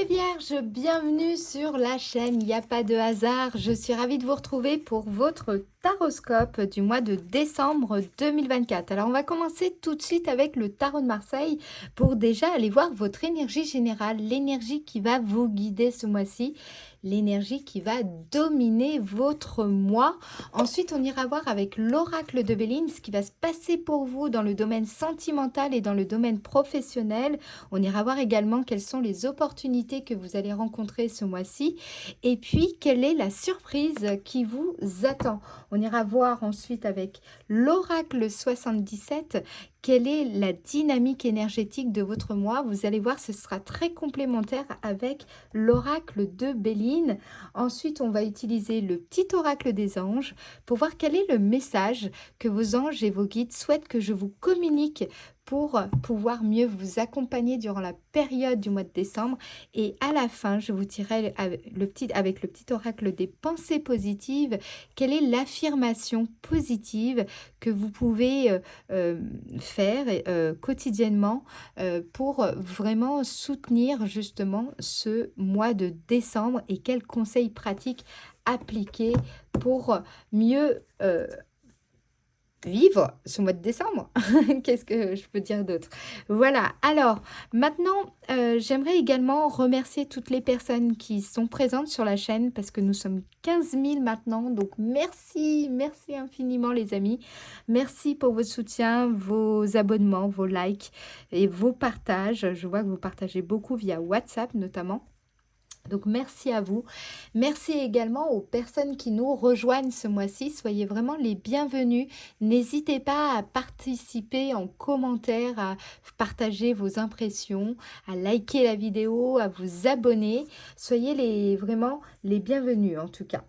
les vierges, bienvenue sur la chaîne Il n'y a pas de hasard. Je suis ravie de vous retrouver pour votre taroscope du mois de décembre 2024. Alors on va commencer tout de suite avec le tarot de Marseille pour déjà aller voir votre énergie générale, l'énergie qui va vous guider ce mois-ci, l'énergie qui va dominer votre mois. Ensuite on ira voir avec l'oracle de Béline ce qui va se passer pour vous dans le domaine sentimental et dans le domaine professionnel. On ira voir également quelles sont les opportunités que vous allez rencontrer ce mois-ci et puis quelle est la surprise qui vous attend. On ira voir ensuite avec l'oracle 77 quelle est la dynamique énergétique de votre mois. Vous allez voir, ce sera très complémentaire avec l'oracle de Béline. Ensuite, on va utiliser le petit oracle des anges pour voir quel est le message que vos anges et vos guides souhaitent que je vous communique pour pouvoir mieux vous accompagner durant la période du mois de décembre. Et à la fin, je vous dirai avec le petit oracle des pensées positives, quelle est l'affirmation positive que vous pouvez faire quotidiennement pour vraiment soutenir justement ce mois de décembre et quels conseils pratiques appliquer pour mieux vivre ce mois de décembre. Qu'est-ce que je peux dire d'autre? Voilà, alors maintenant, j'aimerais également remercier toutes les personnes qui sont présentes sur la chaîne parce que nous sommes 15 000 maintenant. Donc merci infiniment les amis. Merci pour vos soutiens, vos abonnements, vos likes et vos partages. Je vois que vous partagez beaucoup via WhatsApp notamment. Donc merci à vous. Merci également aux personnes qui nous rejoignent ce mois-ci. Soyez vraiment les bienvenus. N'hésitez pas à participer en commentaire, à partager vos impressions, à liker la vidéo, à vous abonner. Soyez vraiment les bienvenus en tout cas.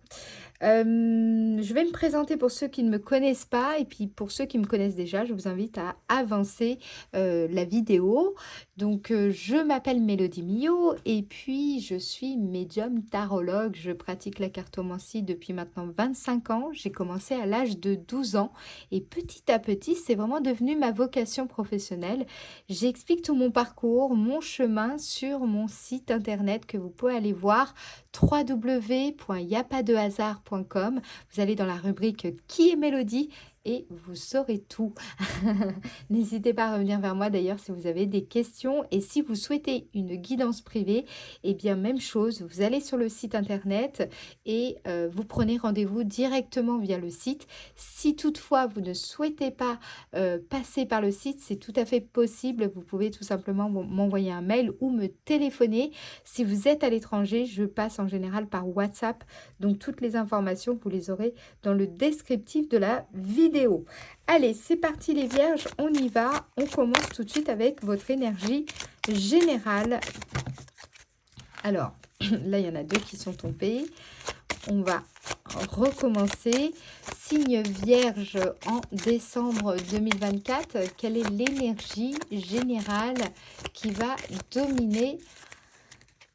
Je vais me présenter pour ceux qui ne me connaissent pas et puis pour ceux qui me connaissent déjà, je vous invite à avancer la vidéo. Donc, je m'appelle Mélodie Millot et puis je suis médium tarologue. Je pratique la cartomancie depuis maintenant 25 ans. J'ai commencé à l'âge de 12 ans et petit à petit, c'est vraiment devenu ma vocation professionnelle. J'explique tout mon parcours, mon chemin sur mon site internet que vous pouvez aller voir www.yapadehasard.com. Vous allez dans la rubrique Qui est Mélodie et vous saurez tout. N'hésitez pas à revenir vers moi d'ailleurs si vous avez des questions et si vous souhaitez une guidance privée, eh bien même chose, vous allez sur le site internet et vous prenez rendez-vous directement via le site. Si toutefois vous ne souhaitez pas passer par le site, c'est tout à fait possible. Vous pouvez tout simplement m'envoyer un mail ou me téléphoner. Si vous êtes à l'étranger, je passe en général par WhatsApp. Donc toutes les informations, vous les aurez dans le descriptif de la vidéo. Allez, c'est parti les vierges, on y va. On commence tout de suite avec votre énergie générale. Alors, là, il y en a deux qui sont tombés. On va recommencer. Signe vierge en décembre 2024. Quelle est l'énergie générale qui va dominer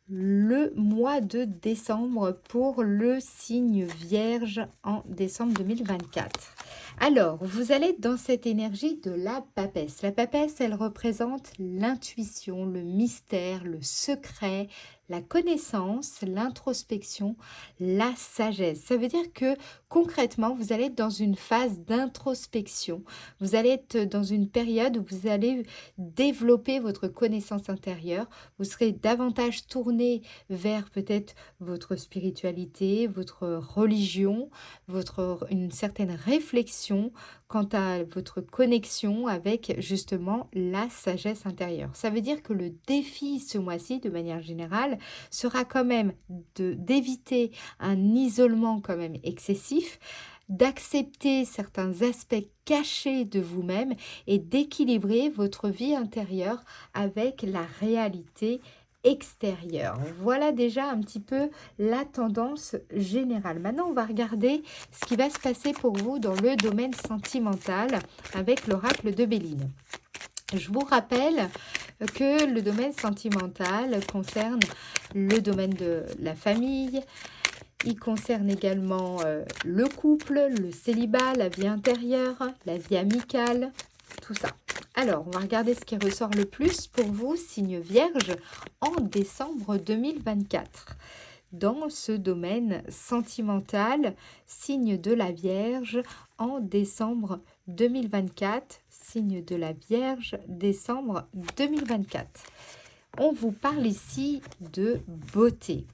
le mois de décembre pour le signe vierge en décembre 2024? Alors, vous allez dans cette énergie de la papesse. La papesse, elle représente l'intuition, le mystère, le secret, la connaissance, l'introspection, la sagesse. Ça veut dire que concrètement, vous allez être dans une phase d'introspection. Vous allez être dans une période où vous allez développer votre connaissance intérieure. Vous serez davantage tourné vers peut-être votre spiritualité, votre religion, une certaine réflexion quant à votre connexion avec justement la sagesse intérieure. Ça veut dire que le défi ce mois-ci, de manière générale, sera quand même d'éviter un isolement quand même excessif, d'accepter certains aspects cachés de vous-même et d'équilibrer votre vie intérieure avec la réalité extérieure. Voilà déjà un petit peu la tendance générale. Maintenant, on va regarder ce qui va se passer pour vous dans le domaine sentimental avec l'oracle de Béline. Je vous rappelle que le domaine sentimental concerne le domaine de la famille. Il concerne également le couple, le célibat, la vie intérieure, la vie amicale, tout ça. Alors, on va regarder ce qui ressort le plus pour vous, signe Vierge, en décembre 2024. Dans ce domaine sentimental, signe de la Vierge, en décembre 2024, signe de la Vierge, décembre 2024. On vous parle ici de beauté.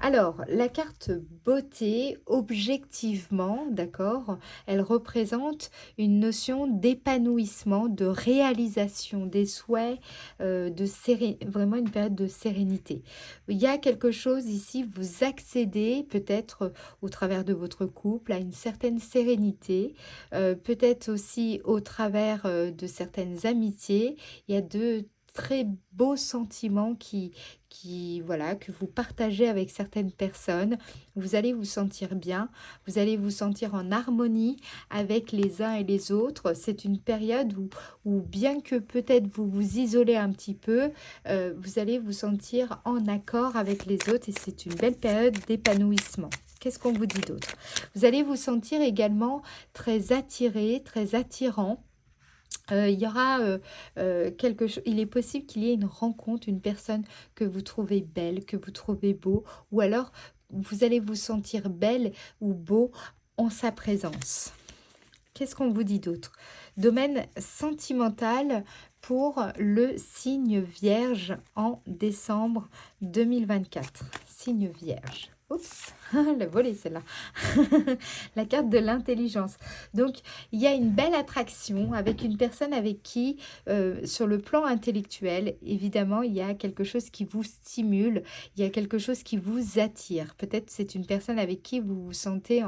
Alors, la carte beauté, objectivement, d'accord, elle représente une notion d'épanouissement, de réalisation des souhaits, vraiment une période de sérénité. Il y a quelque chose ici, vous accédez peut-être au travers de votre couple à une certaine sérénité, peut-être aussi au travers de certaines amitiés. Il y a de très beaux sentiments voilà, que vous partagez avec certaines personnes. Vous allez vous sentir bien, vous allez vous sentir en harmonie avec les uns et les autres. C'est une période où bien que peut-être vous vous isolez un petit peu, vous allez vous sentir en accord avec les autres et c'est une belle période d'épanouissement. Qu'est-ce qu'on vous dit d'autre? Vous allez vous sentir également très attiré, très attirant. Il y aura quelque chose, il est possible qu'il y ait une rencontre, une personne que vous trouvez belle, que vous trouvez beau, ou alors vous allez vous sentir belle ou beau en sa présence. Qu'est-ce qu'on vous dit d'autre? Domaine sentimental pour le signe Vierge en décembre 2024. Signe Vierge. Oups, la volée celle-là. La carte de l'intelligence. Donc, il y a une belle attraction avec une personne avec qui, sur le plan intellectuel, évidemment, il y a quelque chose qui vous stimule, il y a quelque chose qui vous attire. Peut-être c'est une personne avec qui vous vous sentez,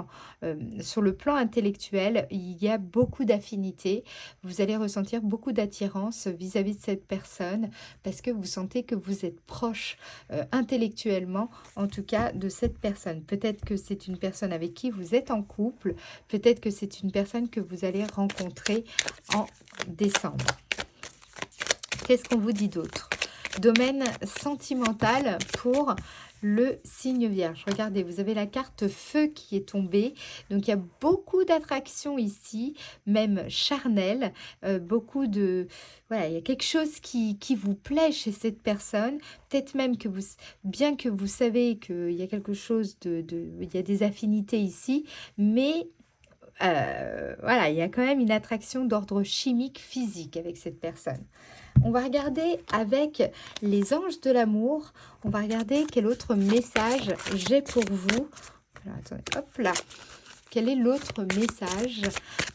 sur le plan intellectuel, il y a beaucoup d'affinités. Vous allez ressentir beaucoup d'attirance vis-à-vis de cette personne parce que vous sentez que vous êtes proche intellectuellement, en tout cas, de cette personne. Peut-être que c'est une personne avec qui vous êtes en couple, peut-être que c'est une personne que vous allez rencontrer en décembre. Qu'est-ce qu'on vous dit d'autre? Domaine sentimental pour le signe Vierge. Regardez, vous avez la carte feu qui est tombée. Donc, il y a beaucoup d'attraction ici, même charnelle. Beaucoup de... Voilà, il y a quelque chose qui vous plaît chez cette personne. Peut-être même que vous... Bien que vous savez qu'il y a quelque chose il y a des affinités ici, mais... voilà, il y a quand même une attraction d'ordre chimique, physique avec cette personne. On va regarder avec les anges de l'amour. On va regarder quel autre message j'ai pour vous. Alors, attendez, hop là. Quel est l'autre message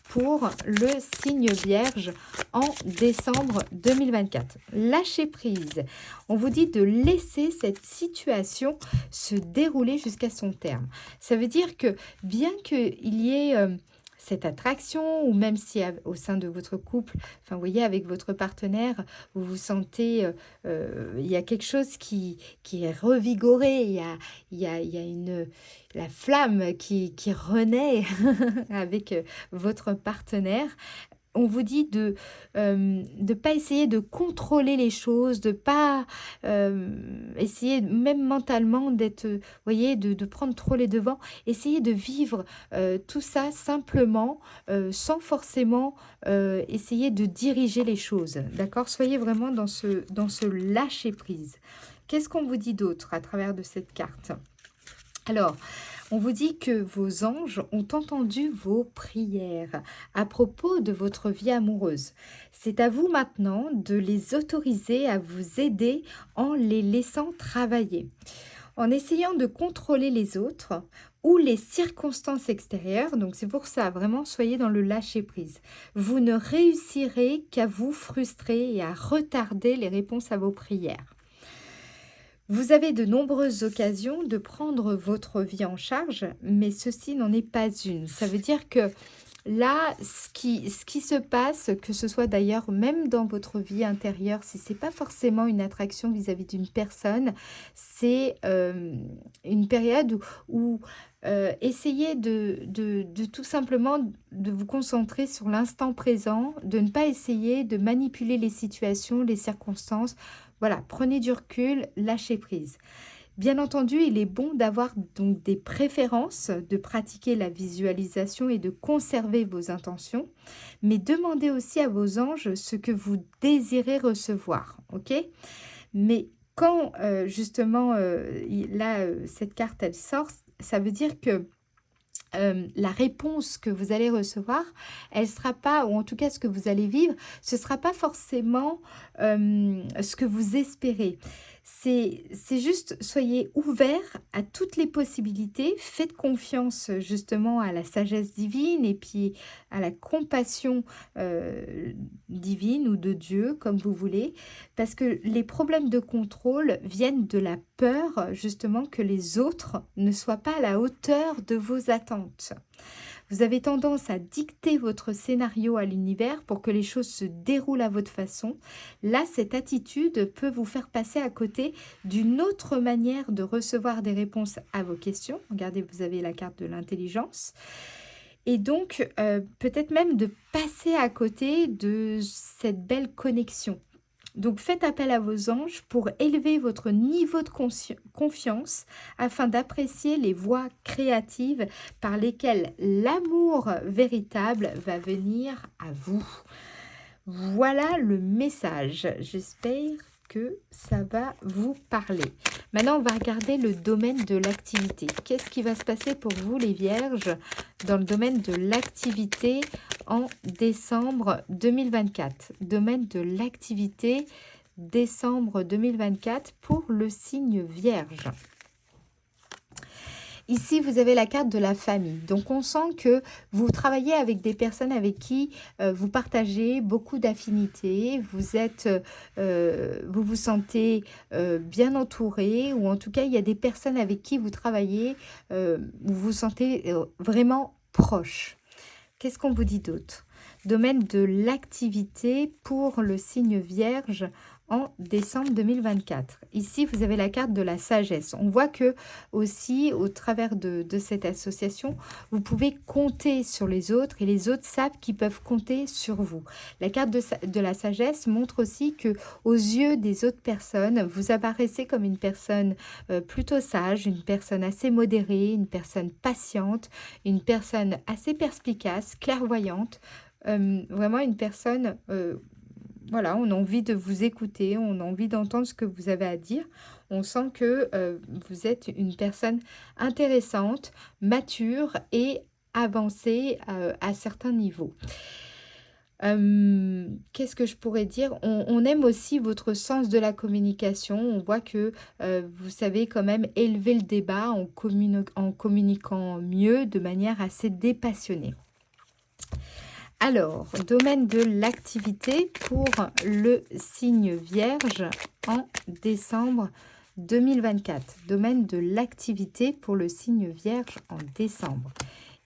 pour le signe Vierge en décembre 2024? Lâcher prise. On vous dit de laisser cette situation se dérouler jusqu'à son terme. Ça veut dire que bien qu'il y ait... cette attraction, ou même si au sein de votre couple, enfin, vous voyez, avec votre partenaire, vous vous sentez, il y a quelque chose qui est revigoré, il y a la flamme qui renaît avec votre partenaire. On vous dit de pas essayer de contrôler les choses, de pas essayer, même mentalement, d'être, vous voyez, de prendre trop les devants. Essayez de vivre tout ça simplement, sans forcément essayer de diriger les choses. D'accord? Soyez vraiment dans ce lâcher-prise. Qu'est-ce qu'on vous dit d'autre à travers de cette carte? Alors, on vous dit que vos anges ont entendu vos prières à propos de votre vie amoureuse. C'est à vous maintenant de les autoriser à vous aider en les laissant travailler. En essayant de contrôler les autres ou les circonstances extérieures, donc c'est pour ça, vraiment, soyez dans le lâcher-prise. Vous ne réussirez qu'à vous frustrer et à retarder les réponses à vos prières. Vous avez de nombreuses occasions de prendre votre vie en charge, mais ceci n'en est pas une. Ça veut dire que là, ce qui se passe, que ce soit d'ailleurs même dans votre vie intérieure, si ce n'est pas forcément une attraction vis-à-vis d'une personne, c'est une période où essayez de tout simplement de vous concentrer sur l'instant présent, de ne pas essayer de manipuler les situations, les circonstances. Voilà, prenez du recul, lâchez prise. Bien entendu, il est bon d'avoir donc des préférences, de pratiquer la visualisation et de conserver vos intentions, mais demandez aussi à vos anges ce que vous désirez recevoir, ok? Mais quand justement, là, cette carte, elle sort, ça veut dire que la réponse que vous allez recevoir, elle sera pas, ou en tout cas ce que vous allez vivre, ce sera pas forcément ce que vous espérez. C'est juste, soyez ouverts à toutes les possibilités, faites confiance justement à la sagesse divine et puis à la compassion divine ou de Dieu, comme vous voulez, parce que les problèmes de contrôle viennent de la peur justement que les autres ne soient pas à la hauteur de vos attentes. Vous avez tendance à dicter votre scénario à l'univers pour que les choses se déroulent à votre façon. Là, cette attitude peut vous faire passer à côté d'une autre manière de recevoir des réponses à vos questions. Regardez, vous avez la carte de l'intelligence. Et donc, peut-être même de passer à côté de cette belle connexion. Donc, faites appel à vos anges pour élever votre niveau de confiance afin d'apprécier les voies créatives par lesquelles l'amour véritable va venir à vous. Voilà le message. J'espère que ça va vous parler. Maintenant, on va regarder le domaine de l'activité. Qu'est-ce qui va se passer pour vous, les Vierges, dans le domaine de l'activité en décembre 2024? Domaine de l'activité, décembre 2024 pour le signe Vierge. Ici, vous avez la carte de la famille. Donc, on sent que vous travaillez avec des personnes avec qui vous partagez beaucoup d'affinités. Vous vous sentez bien entouré, ou en tout cas, il y a des personnes avec qui vous travaillez, vous vous sentez vraiment proche. Qu'est-ce qu'on vous dit d'autre? Domaine de l'activité pour le signe Vierge en décembre 2024. Ici, vous avez la carte de la sagesse. On voit que aussi, au travers de cette association, vous pouvez compter sur les autres et les autres savent qu'ils peuvent compter sur vous. La carte de la sagesse montre aussi que aux yeux des autres personnes, vous apparaissez comme une personne plutôt sage, une personne assez modérée, une personne patiente, une personne assez perspicace, clairvoyante, vraiment une personne... voilà, on a envie de vous écouter, on a envie d'entendre ce que vous avez à dire. On sent que vous êtes une personne intéressante, mature et avancée à certains niveaux. Qu'est-ce que je pourrais dire? On aime aussi votre sens de la communication. On voit que vous savez quand même élever le débat en communiquant mieux de manière assez dépassionnée. Alors, domaine de l'activité pour le signe Vierge en décembre 2024. Domaine de l'activité pour le signe Vierge en décembre.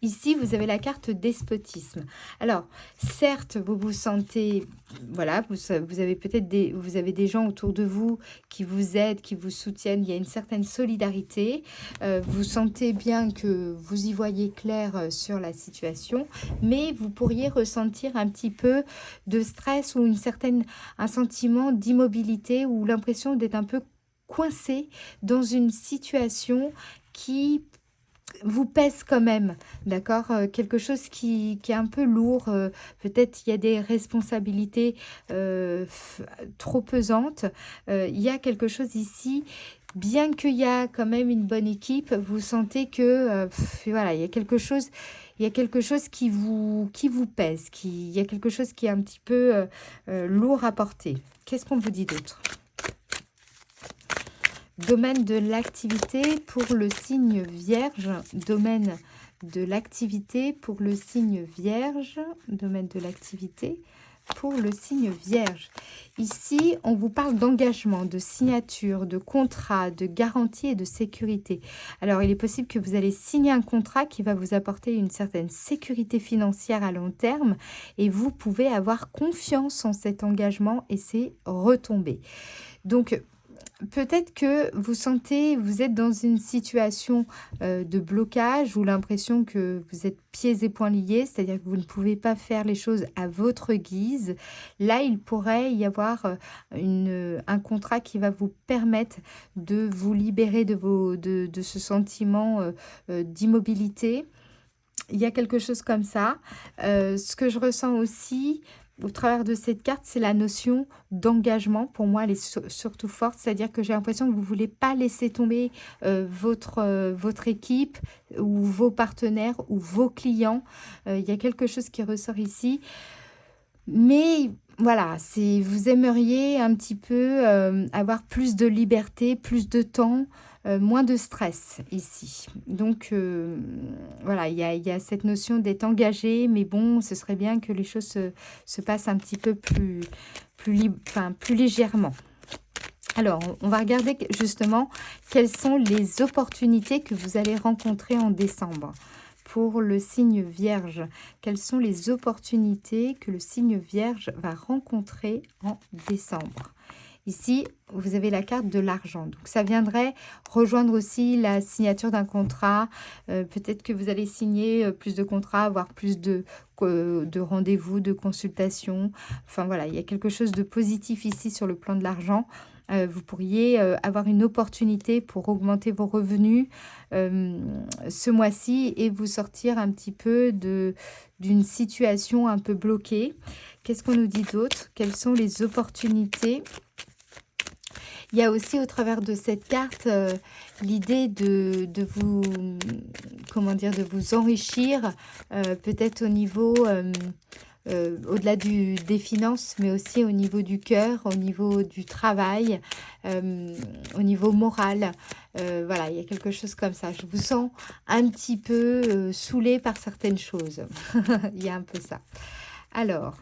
Ici, vous avez la carte despotisme. Alors, certes, vous vous sentez, voilà, vous avez peut-être des gens autour de vous qui vous aident, qui vous soutiennent. Il y a une certaine solidarité. Vous sentez bien que vous y voyez clair sur la situation, mais vous pourriez ressentir un petit peu de stress ou un sentiment d'immobilité ou l'impression d'être un peu coincé dans une situation qui vous pèse quand même, d'accord? Quelque chose qui est un peu lourd. Peut-être il y a des responsabilités trop pesantes. Il y a quelque chose ici, bien qu'il y a quand même une bonne équipe, vous sentez que voilà, il y a quelque chose qui vous pèse, il y a quelque chose qui est un petit peu lourd à porter. Qu'est-ce qu'on vous dit d'autre? Domaine de l'activité pour le signe Vierge. Domaine de l'activité pour le signe Vierge. Domaine de l'activité pour le signe Vierge. Ici, on vous parle d'engagement, de signature, de contrat, de garantie et de sécurité. Alors, il est possible que vous allez signer un contrat qui va vous apporter une certaine sécurité financière à long terme et vous pouvez avoir confiance en cet engagement et ses retombées. Donc, peut-être que vous êtes dans une situation de blocage ou l'impression que vous êtes pieds et poings liés, c'est-à-dire que vous ne pouvez pas faire les choses à votre guise. Là, il pourrait y avoir un contrat qui va vous permettre de vous libérer de ce sentiment d'immobilité. Il y a quelque chose comme ça. Ce que je ressens aussi au travers de cette carte, c'est la notion d'engagement. Pour moi, elle est surtout forte. C'est-à-dire que j'ai l'impression que vous ne voulez pas laisser tomber votre équipe ou vos partenaires ou vos clients. Il y a quelque chose qui ressort ici. Mais voilà, vous aimeriez un petit peu avoir plus de liberté, plus de temps, moins de stress ici. Donc voilà, il y a cette notion d'être engagé, mais bon, ce serait bien que les choses se passent un petit peu plus légèrement. Alors, on va regarder justement quelles sont les opportunités que vous allez rencontrer en décembre. Pour le signe Vierge, quelles sont les opportunités que le signe Vierge va rencontrer en décembre? Ici, vous avez la carte de l'argent. Donc, ça viendrait rejoindre aussi la signature d'un contrat. Peut-être que vous allez signer plus de contrats, avoir plus de rendez-vous, de consultations. Enfin, voilà, il y a quelque chose de positif ici sur le plan de l'argent. Vous pourriez avoir une opportunité pour augmenter vos revenus ce mois-ci et vous sortir un petit peu d'une situation un peu bloquée. Qu'est-ce qu'on nous dit d'autre? Quelles sont les opportunités? Il y a aussi au travers de cette carte l'idée de vous, comment dire, de vous enrichir peut-être au niveau au-delà des finances, mais aussi au niveau du cœur, au niveau du travail, au niveau moral. Voilà, il y a quelque chose comme ça. Je vous sens un petit peu saoulée par certaines choses. Il y a un peu ça. Alors,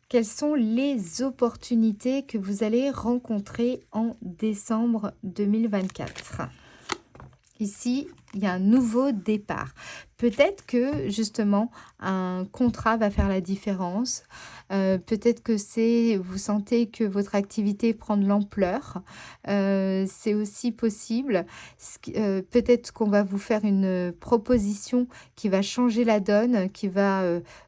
quelles sont les opportunités que vous allez rencontrer en décembre 2024 ? Ici, il y a un nouveau départ. Peut-être que justement un contrat va faire la différence. Peut-être que vous sentez que votre activité prend de l'ampleur. C'est aussi possible. Peut-être qu'on va vous faire une proposition qui va changer la donne, qui va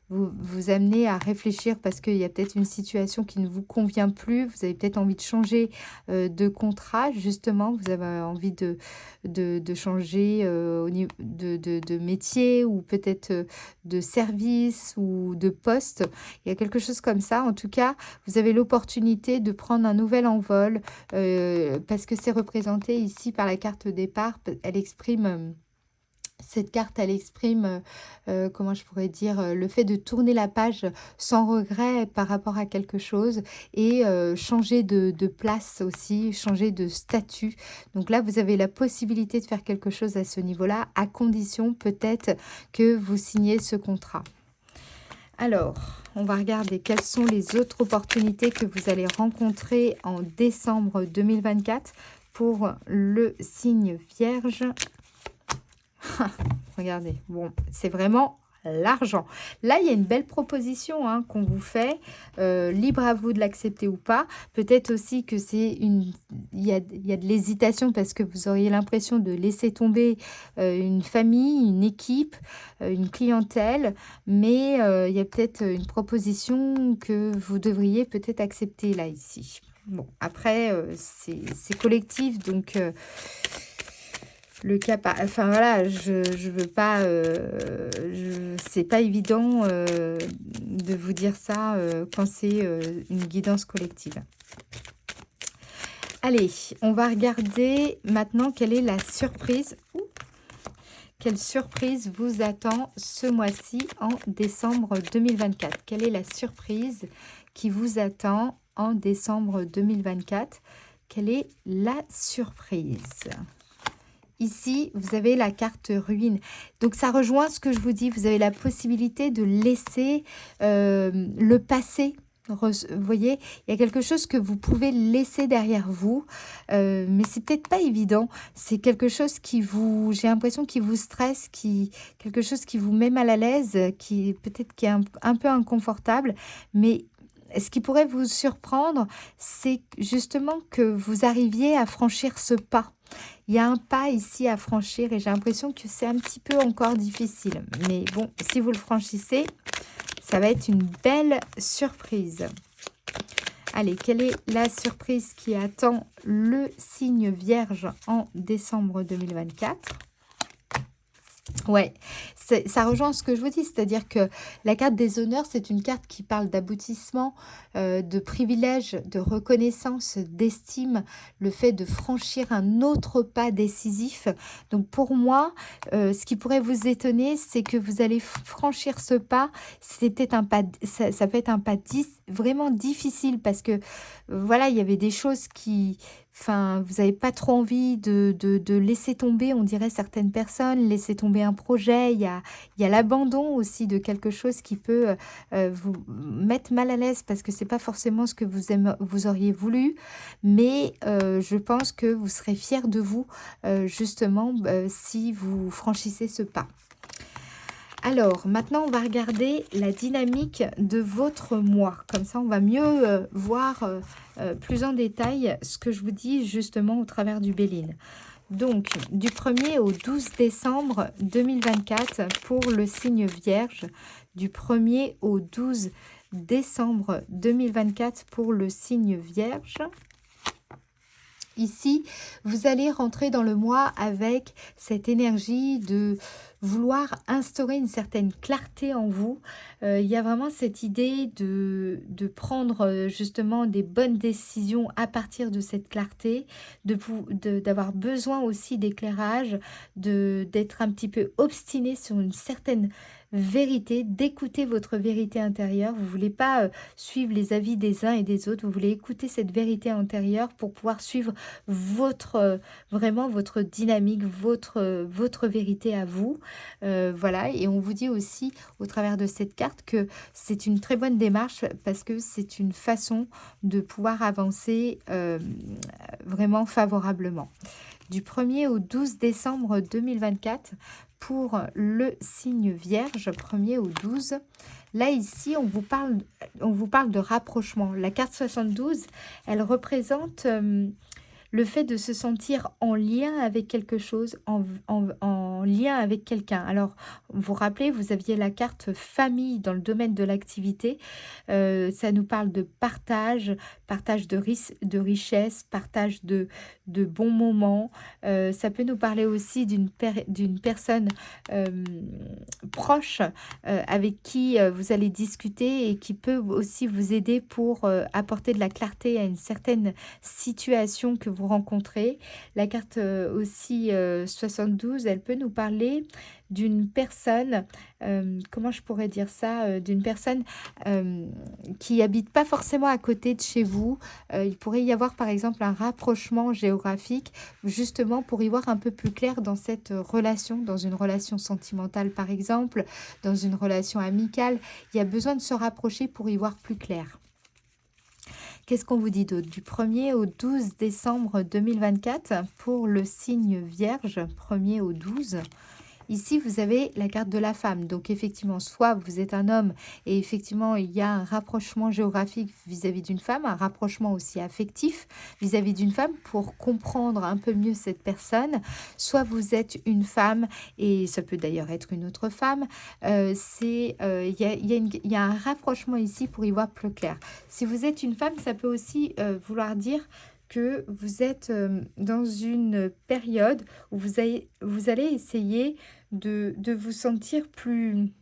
vous amener à réfléchir parce qu'il y a peut-être une situation qui ne vous convient plus. Vous avez peut-être envie de changer de contrat, justement. Vous avez envie de changer au niveau de métier ou peut-être de service ou de poste. Il y a quelque chose comme ça. En tout cas, vous avez l'opportunité de prendre un nouvel envol parce que c'est représenté ici par la carte départ. Elle exprime... Cette carte, elle exprime, comment je pourrais dire, le fait de tourner la page sans regret par rapport à quelque chose et changer de place aussi, changer de statut. Donc là, vous avez la possibilité de faire quelque chose à ce niveau-là, à condition peut-être que vous signiez ce contrat. Alors, on va regarder quelles sont les autres opportunités que vous allez rencontrer en décembre 2024 pour le signe Vierge. Regardez, bon, c'est vraiment l'argent. Là, il y a une belle proposition qu'on vous fait. Libre à vous de l'accepter ou pas. Peut-être aussi que il y a de l'hésitation parce que vous auriez l'impression de laisser tomber une famille, une équipe, une clientèle. Mais il y a peut-être une proposition que vous devriez peut-être accepter là, ici. Bon, après, c'est collectif, donc... le cas, enfin voilà, je veux pas, c'est pas évident de vous dire ça quand c'est une guidance collective. Allez, on va regarder maintenant quelle est la surprise. Quelle surprise vous attend ce mois-ci en décembre 2024? Quelle est la surprise qui vous attend en décembre 2024? Quelle est la surprise? Ici, vous avez la carte ruine. Donc, ça rejoint ce que je vous dis. Vous avez la possibilité de laisser le passé. Vous voyez, il y a quelque chose que vous pouvez laisser derrière vous. Mais c'est peut-être pas évident. C'est quelque chose j'ai l'impression, qui vous stresse, quelque chose qui vous met mal à l'aise, qui peut-être qui est un peu inconfortable. Mais ce qui pourrait vous surprendre, c'est justement que vous arriviez à franchir ce pas. Il y a un pas ici à franchir et j'ai l'impression que c'est un petit peu encore difficile. Mais bon, si vous le franchissez, ça va être une belle surprise. Allez, quelle est la surprise qui attend le signe Vierge en décembre 2024? Ouais, ça rejoint ce que je vous dis, c'est-à-dire que la carte des honneurs, c'est une carte qui parle d'aboutissement, de privilège, de reconnaissance, d'estime, le fait de franchir un autre pas décisif. Donc pour moi, ce qui pourrait vous étonner, c'est que vous allez franchir ce pas. C'est peut-être un pas, ça peut être un pas vraiment difficile parce que voilà, il y avait des choses qui, enfin, vous n'avez pas trop envie de laisser tomber, on dirait certaines personnes, laisser tomber un projet. Il y a l'abandon aussi de quelque chose qui peut vous mettre mal à l'aise parce que c'est pas forcément ce que vous auriez voulu. Mais je pense que vous serez fiers de vous, justement, si vous franchissez ce pas. Alors, maintenant, on va regarder la dynamique de votre mois. Comme ça, on va mieux voir plus en détail ce que je vous dis justement au travers du Béline. Donc, du 1er au 12 décembre 2024 pour le signe Vierge. Du 1er au 12 décembre 2024 pour le signe Vierge. Ici, vous allez rentrer dans le mois avec cette énergie de vouloir instaurer une certaine clarté en vous. Il y a vraiment cette idée de prendre justement des bonnes décisions à partir de cette clarté, d'avoir besoin aussi d'éclairage, d'être un petit peu obstiné sur une certaine vérité, d'écouter votre vérité intérieure. Vous ne voulez pas suivre les avis des uns et des autres, vous voulez écouter cette vérité intérieure pour pouvoir suivre vraiment votre dynamique, votre vérité à vous. Voilà, et on vous dit aussi au travers de cette carte que c'est une très bonne démarche parce que c'est une façon de pouvoir avancer vraiment favorablement. Du 1er au 12 décembre 2024 pour le signe Vierge, 1er au 12. Là, ici, on vous parle de rapprochement. La carte 72, elle représente le fait de se sentir en lien avec quelque chose, en lien avec quelqu'un. Alors, vous vous rappelez, vous aviez la carte famille dans le domaine de l'activité. Ça nous parle de partage, partage de richesse, partage de bons moments. Ça peut nous parler aussi d'une personne proche avec qui vous allez discuter et qui peut aussi vous aider pour apporter de la clarté à une certaine situation que vous rencontrez. La carte aussi 72, elle peut nous parler d'une personne, comment je pourrais dire ça, d'une personne qui habite pas forcément à côté de chez vous. Il pourrait y avoir par exemple un rapprochement géographique, justement pour y voir un peu plus clair dans cette relation, dans une relation sentimentale par exemple, dans une relation amicale. Il y a besoin de se rapprocher pour y voir plus clair. Qu'est-ce qu'on vous dit d'autre? Du 1er au 12 décembre 2024 pour le signe Vierge, 1er au 12. Ici, vous avez la carte de la femme. Donc, effectivement, soit vous êtes un homme et effectivement, il y a un rapprochement géographique vis-à-vis d'une femme, un rapprochement aussi affectif vis-à-vis d'une femme pour comprendre un peu mieux cette personne. Soit vous êtes une femme et ça peut d'ailleurs être une autre femme. Il y a un rapprochement ici pour y voir plus clair. Si vous êtes une femme, ça peut aussi vouloir dire que vous êtes dans une période où vous allez essayer de vous sentir plus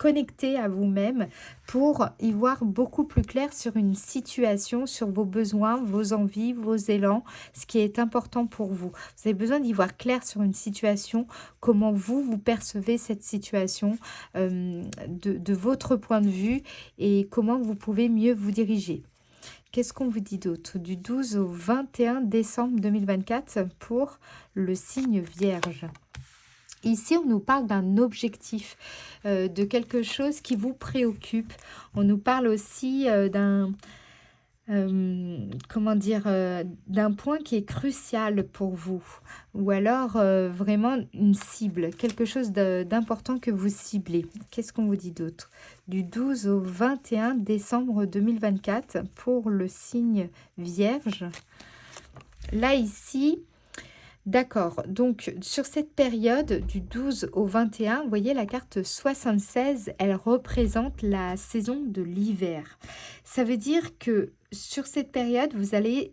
connecté à vous-même pour y voir beaucoup plus clair sur une situation, sur vos besoins, vos envies, vos élans, ce qui est important pour vous. Vous avez besoin d'y voir clair sur une situation, comment vous percevez cette situation de votre point de vue et comment vous pouvez mieux vous diriger. Qu'est-ce qu'on vous dit d'autre? Du 12 au 21 décembre 2024 pour le signe Vierge. Ici, on nous parle d'un objectif, de quelque chose qui vous préoccupe. On nous parle aussi comment dire, d'un point qui est crucial pour vous ou alors, vraiment une cible, quelque chose d'important que vous ciblez. Qu'est-ce qu'on vous dit d'autre? Du 12 au 21 décembre 2024 pour le signe Vierge. Là, ici, d'accord, donc sur cette période du 12 au 21, vous voyez la carte 76, elle représente la saison de l'hiver. Ça veut dire que sur cette période, vous allez,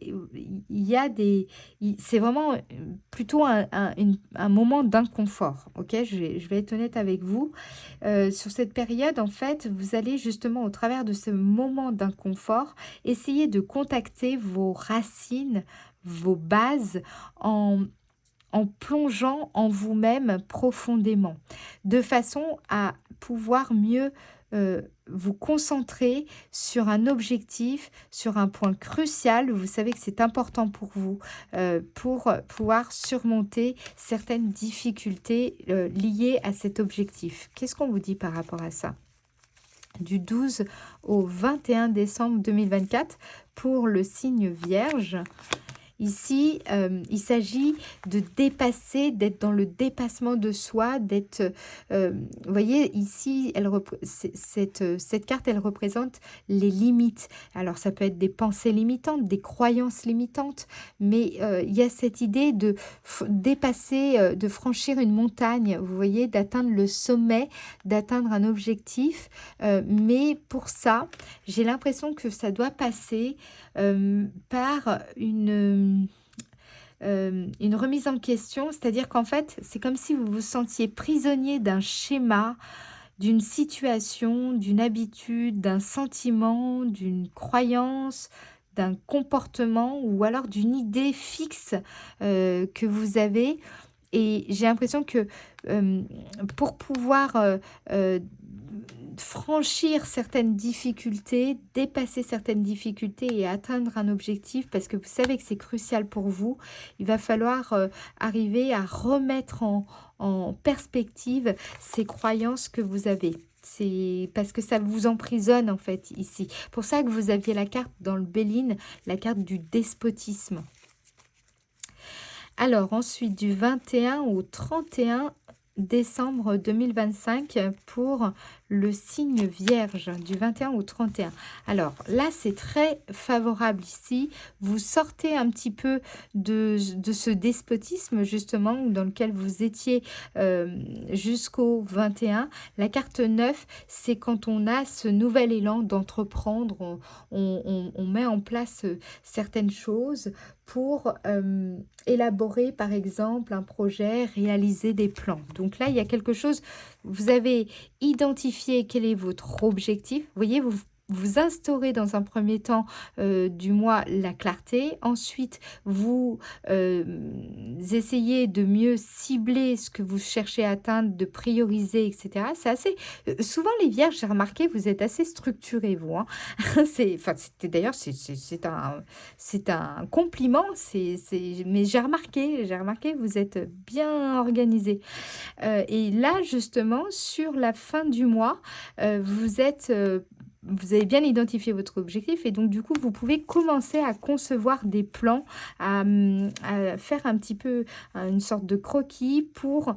il y a des, c'est vraiment plutôt un moment d'inconfort, ok? Je vais être honnête avec vous. Sur cette période, en fait, vous allez justement au travers de ce moment d'inconfort, essayer de contacter vos racines, vos bases en plongeant en vous-même profondément, de façon à pouvoir mieux vous concentrer sur un objectif, sur un point crucial. Vous savez que c'est important pour vous, pour pouvoir surmonter certaines difficultés liées à cet objectif. Qu'est-ce qu'on vous dit par rapport à ça? Du 12 au 21 décembre 2024 pour le signe Vierge. Ici, il s'agit de dépasser, d'être dans le dépassement de soi, d'être, vous voyez, ici, cette carte, elle représente les limites. Alors, ça peut être des pensées limitantes, des croyances limitantes, mais il y a cette idée de dépasser, de franchir une montagne, vous voyez, d'atteindre le sommet, d'atteindre un objectif. Mais pour ça, j'ai l'impression que ça doit passer par une remise en question, c'est-à-dire qu'en fait, c'est comme si vous vous sentiez prisonnier d'un schéma, d'une situation, d'une habitude, d'un sentiment, d'une croyance, d'un comportement ou alors d'une idée fixe que vous avez. Et j'ai l'impression que pour pouvoir franchir certaines difficultés, dépasser certaines difficultés et atteindre un objectif, parce que vous savez que c'est crucial pour vous, il va falloir arriver à remettre en perspective ces croyances que vous avez. C'est parce que ça vous emprisonne en fait ici. Pour ça que vous aviez la carte dans le Béline, la carte du despotisme. Alors ensuite, du 21 au 31 décembre 2025 pour le signe Vierge, du 21 au 31. Alors là, c'est très favorable ici. Vous sortez un petit peu de ce despotisme justement dans lequel vous étiez jusqu'au 21. La carte 9, c'est quand on a ce nouvel élan d'entreprendre, on met en place certaines choses pour élaborer par exemple un projet, réaliser des plans. Donc là, il y a quelque chose, vous avez identifié quel est votre objectif. Vous voyez, vous instaurez dans un premier temps du mois la clarté. Ensuite, vous essayez de mieux cibler ce que vous cherchez à atteindre, de prioriser, etc. C'est assez... souvent, les vierges, j'ai remarqué, vous êtes assez structurés, vous. Hein. D'ailleurs, c'est un compliment. Mais j'ai remarqué, vous êtes bien organisés. Et là, justement, sur la fin du mois, vous avez bien identifié votre objectif et donc du coup, vous pouvez commencer à concevoir des plans, à faire un petit peu une sorte de croquis pour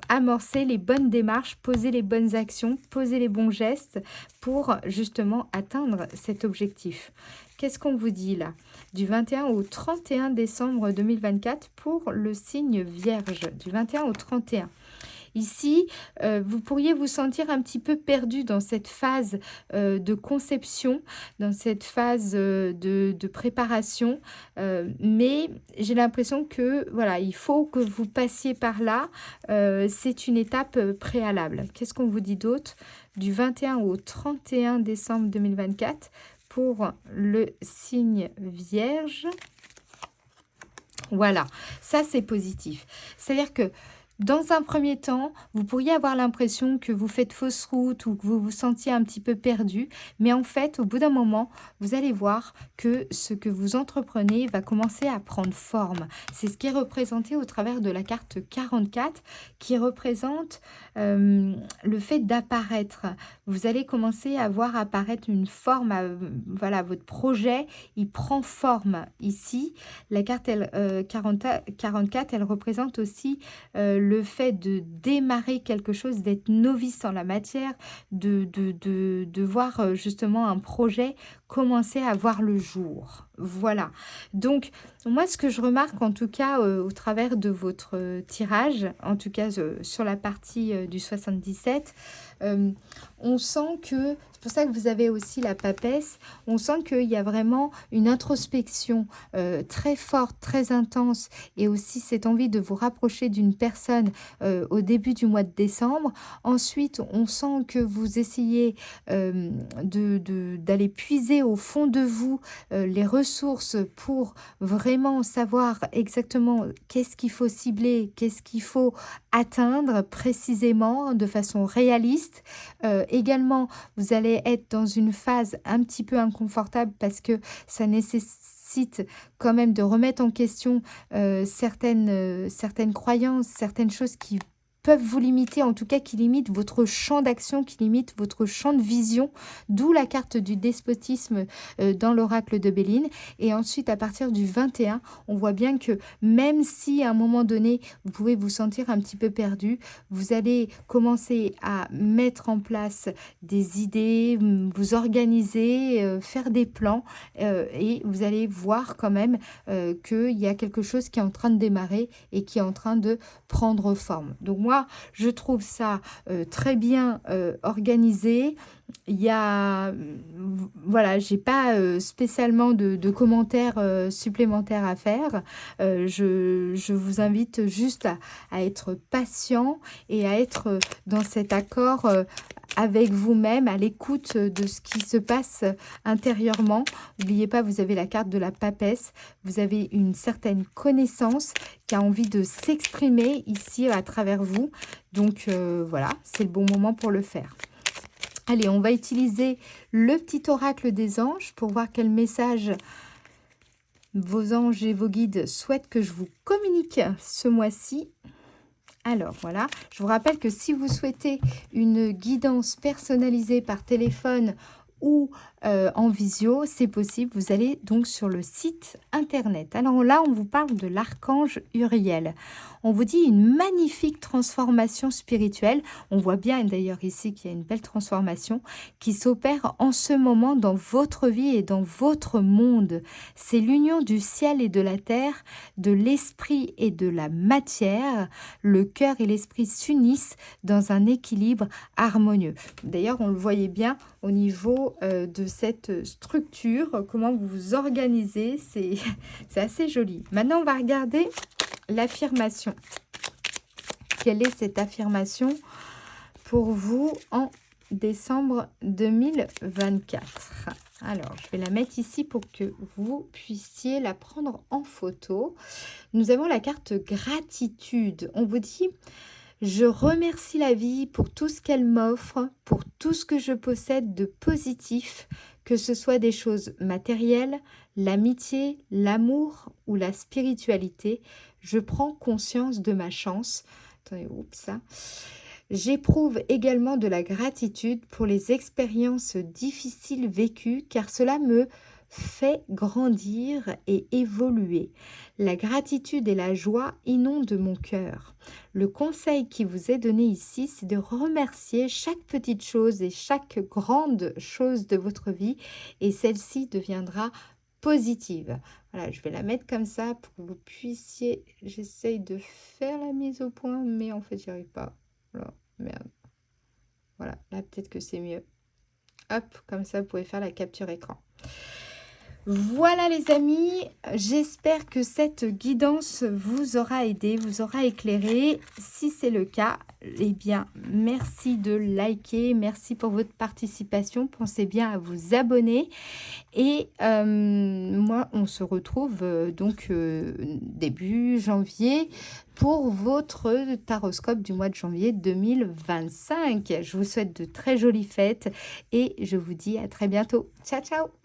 amorcer les bonnes démarches, poser les bonnes actions, poser les bons gestes pour justement atteindre cet objectif. Qu'est-ce qu'on vous dit là? Du 21 au 31 décembre 2024 pour le signe Vierge, du 21 au 31. Ici, vous pourriez vous sentir un petit peu perdu dans cette phase de conception, dans cette phase de préparation, mais j'ai l'impression que voilà, il faut que vous passiez par là. C'est une étape préalable. Qu'est-ce qu'on vous dit d'autre? Du 21 au 31 décembre 2024 pour le signe Vierge. Voilà, ça c'est positif. C'est-à-dire que Dans un premier temps, vous pourriez avoir l'impression que vous faites fausse route ou que vous vous sentiez un petit peu perdu, mais en fait, au bout d'un moment, vous allez voir que ce que vous entreprenez va commencer à prendre forme. C'est ce qui est représenté au travers de la carte 44, qui représente le fait d'apparaître. Vous allez commencer à voir apparaître une forme, voilà, votre projet, il prend forme ici. La carte 44, elle représente aussi le fait de démarrer quelque chose, d'être novice en la matière, de voir justement un projet commencer à voir le jour. Voilà. Donc, moi, ce que je remarque en tout cas au travers de votre tirage, en tout cas sur la partie du 77, euh, on sent que, c'est pour ça que vous avez aussi la papesse, on sent qu'il y a vraiment une introspection très forte, très intense, et aussi cette envie de vous rapprocher d'une personne au début du mois de décembre. Ensuite, on sent que vous essayez d'aller puiser au fond de vous les ressources pour vraiment savoir exactement qu'est-ce qu'il faut cibler, qu'est-ce qu'il faut atteindre précisément de façon réaliste. Également, vous allez être dans une phase un petit peu inconfortable parce que ça nécessite quand même de remettre en question certaines croyances, certaines choses qui peuvent vous limiter, en tout cas qui limitent votre champ d'action, qui limitent votre champ de vision, d'où la carte du despotisme dans l'oracle de Béline. Et ensuite, à partir du 21, on voit bien que même si à un moment donné, vous pouvez vous sentir un petit peu perdu, vous allez commencer à mettre en place des idées, vous organiser, faire des plans, et vous allez voir quand même qu'il y a quelque chose qui est en train de démarrer et qui est en train de prendre forme. Donc moi, je trouve ça très bien organisé. Il y a, voilà, j'ai pas spécialement de commentaires supplémentaires à faire. Je vous invite juste à être patient et à être dans cet accord avec vous-même, à l'écoute de ce qui se passe intérieurement. N'oubliez pas, vous avez la carte de la papesse, vous avez une certaine connaissance qui a envie de s'exprimer ici à travers vous. Donc voilà, c'est le bon moment pour le faire. Allez, on va utiliser le petit oracle des anges pour voir quel message vos anges et vos guides souhaitent que je vous communique ce mois-ci. Alors voilà, je vous rappelle que si vous souhaitez une guidance personnalisée par téléphone ou en visio, c'est possible. Vous allez donc sur le site internet. Alors là, on vous parle de l'archange Uriel. On vous dit une magnifique transformation spirituelle. On voit bien d'ailleurs ici qu'il y a une belle transformation qui s'opère en ce moment dans votre vie et dans votre monde. C'est l'union du ciel et de la terre, de l'esprit et de la matière. Le cœur et l'esprit s'unissent dans un équilibre harmonieux. D'ailleurs, on le voyait bien au niveau de cette structure, comment vous vous organisez, c'est assez joli. Maintenant, on va regarder l'affirmation. Quelle est cette affirmation pour vous en décembre 2024? Alors, je vais la mettre ici pour que vous puissiez la prendre en photo. Nous avons la carte gratitude. On vous dit: je remercie la vie pour tout ce qu'elle m'offre, pour tout ce que je possède de positif, que ce soit des choses matérielles, l'amitié, l'amour ou la spiritualité. Je prends conscience de ma chance. Attendez, oups, ça. J'éprouve également de la gratitude pour les expériences difficiles vécues, car cela me fait grandir et évoluer. La gratitude et la joie inondent mon cœur. Le conseil qui vous est donné ici, c'est de remercier chaque petite chose et chaque grande chose de votre vie, et celle-ci deviendra positive. Voilà, je vais la mettre comme ça pour que vous puissiez... J'essaye de faire la mise au point, mais en fait, j'y arrive pas. Voilà, merde. Voilà, là, peut-être que c'est mieux. Hop, comme ça, vous pouvez faire la capture écran. Voilà les amis, j'espère que cette guidance vous aura aidé, vous aura éclairé. Si c'est le cas, eh bien merci de liker, merci pour votre participation. Pensez bien à vous abonner et moi on se retrouve donc début janvier pour votre taroscope du mois de janvier 2025. Je vous souhaite de très jolies fêtes et je vous dis à très bientôt. Ciao ciao!